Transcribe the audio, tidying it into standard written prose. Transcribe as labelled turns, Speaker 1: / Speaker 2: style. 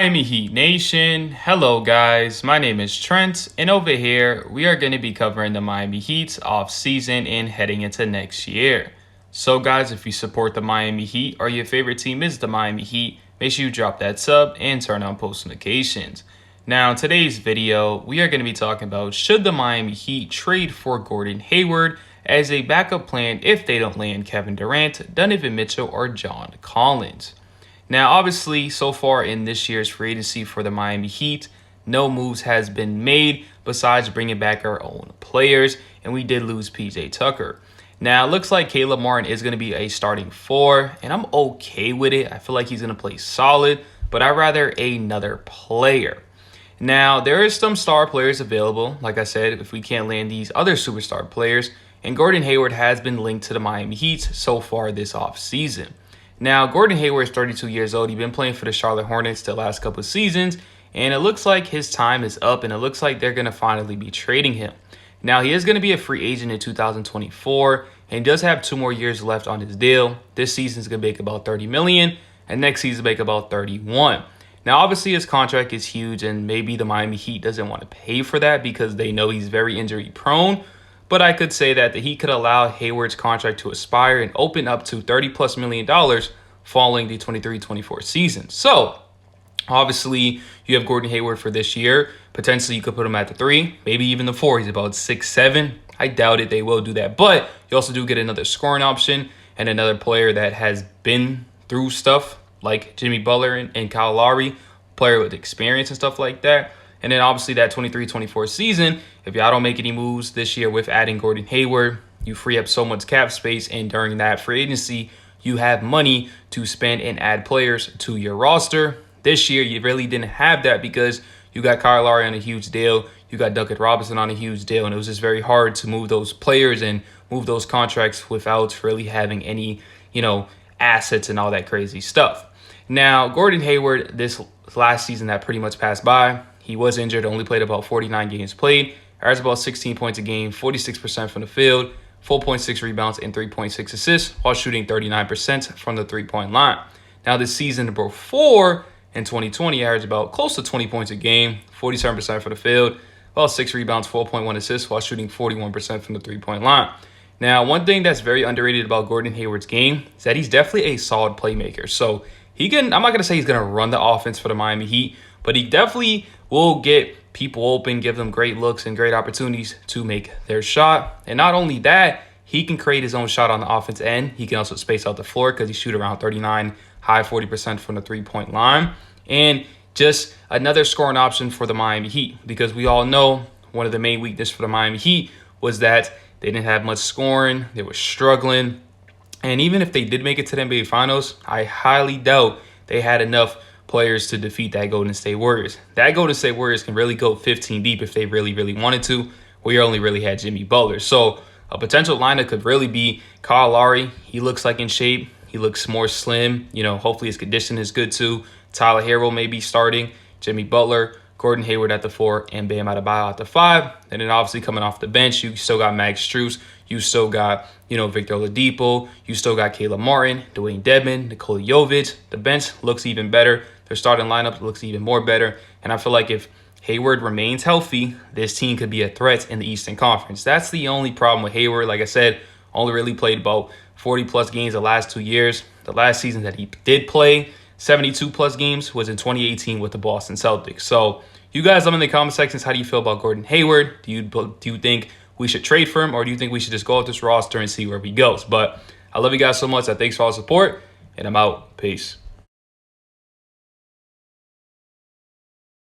Speaker 1: Miami Heat Nation, hello guys, my name is Trent, and over here we are going to be covering the Miami Heat's off-season and heading into next year. So guys, if you support the Miami Heat or your favorite team is the Miami Heat, make sure you drop that sub and turn on post notifications. Now in today's video, we are going to be talking about should the Miami Heat trade for Gordon Hayward as a backup plan if they don't land Kevin Durant, Donovan Mitchell, or John Collins. Now, obviously, so far in this year's free agency for the Miami Heat, no moves has been made besides bringing back our own players, and we did lose PJ Tucker. Now, it looks like Caleb Martin is going to be a starting four, and I'm okay with it. I feel like he's going to play solid, but I'd rather another player. Now, there is some star players available. Like I said, if we can't land these other superstar players, and Gordon Hayward has been linked to the Miami Heat so far this offseason. Now, Gordon Hayward is 32 years old. He's been playing for the Charlotte Hornets the last couple of seasons, and it looks like his time is up, and it looks like they're going to finally be trading him. Now, he is going to be a free agent in 2024, and he does have 2 more years left on his deal. This season is going to make about $30 million, and next season make about $31 million. Now, obviously, his contract is huge, and maybe the Miami Heat doesn't want to pay for that because they know he's very injury prone. But I could say that the Heat could allow Hayward's contract to expire and open up to $30+ million following the 23-24 season. So, obviously, you have Gordon Hayward for this year. Potentially, you could put him at the 3, maybe even the 4. He's about 6'7". I doubt it they will do that. But you also do get another scoring option and another player that has been through stuff like Jimmy Butler and Kyle Lowry, player with experience and stuff like that. And then obviously that 23-24 season, if y'all don't make any moves this year with adding Gordon Hayward, you free up so much cap space. And during that free agency, you have money to spend and add players to your roster. This year, you really didn't have that because you got Kyle Lowry on a huge deal. You got Duncan Robinson on a huge deal. And it was just very hard to move those players and move those contracts without really having any, assets and all that crazy stuff. Now, Gordon Hayward, this last season that pretty much passed by, he was injured, only played about 49 games played, averaged about 16 points a game, 46% from the field, 4.6 rebounds, and 3.6 assists, while shooting 39% from the three-point line. Now, this season before, in 2020, averaged about close to 20 points a game, 47% for the field, about 6 rebounds, 4.1 assists, while shooting 41% from the three-point line. Now, one thing that's very underrated about Gordon Hayward's game is that he's definitely a solid playmaker. So, I'm not going to say he's going to run the offense for the Miami Heat, but he definitely will get people open, give them great looks and great opportunities to make their shot. And not only that, he can create his own shot on the offense end. He can also space out the floor because he shoot around 39, high 40% from the three-point line. And just another scoring option for the Miami Heat because we all know one of the main weaknesses for the Miami Heat was that they didn't have much scoring. They were struggling. And even if they did make it to the NBA Finals, I highly doubt they had enough players to defeat that Golden State Warriors. That Golden State Warriors can really go 15 deep if they really, really wanted to. We only really had Jimmy Butler. So a potential lineup could really be Kyle Lowry. He looks like in shape. He looks more slim. Hopefully his condition is good too. Tyler Herro may be starting. Jimmy Butler, Gordon Hayward at the 4, and Bam Adebayo at the 5. And then obviously coming off the bench, you still got Max Strus. You still got, Victor Oladipo. You still got Caleb Martin, Dwayne Dedmon, Nikola Jovic. The bench looks even better. Their starting lineup looks even more better. And I feel like if Hayward remains healthy, this team could be a threat in the Eastern Conference. That's the only problem with Hayward. Like I said, only really played about 40-plus games the last 2 years. The last season that he did play 72-plus games was in 2018 with the Boston Celtics. So you guys, let me in the comment sections, how do you feel about Gordon Hayward? Do you think we should trade for him, or do you think we should just go with this roster and see where he goes? But I love you guys so much. Thanks for all the support, and I'm out. Peace.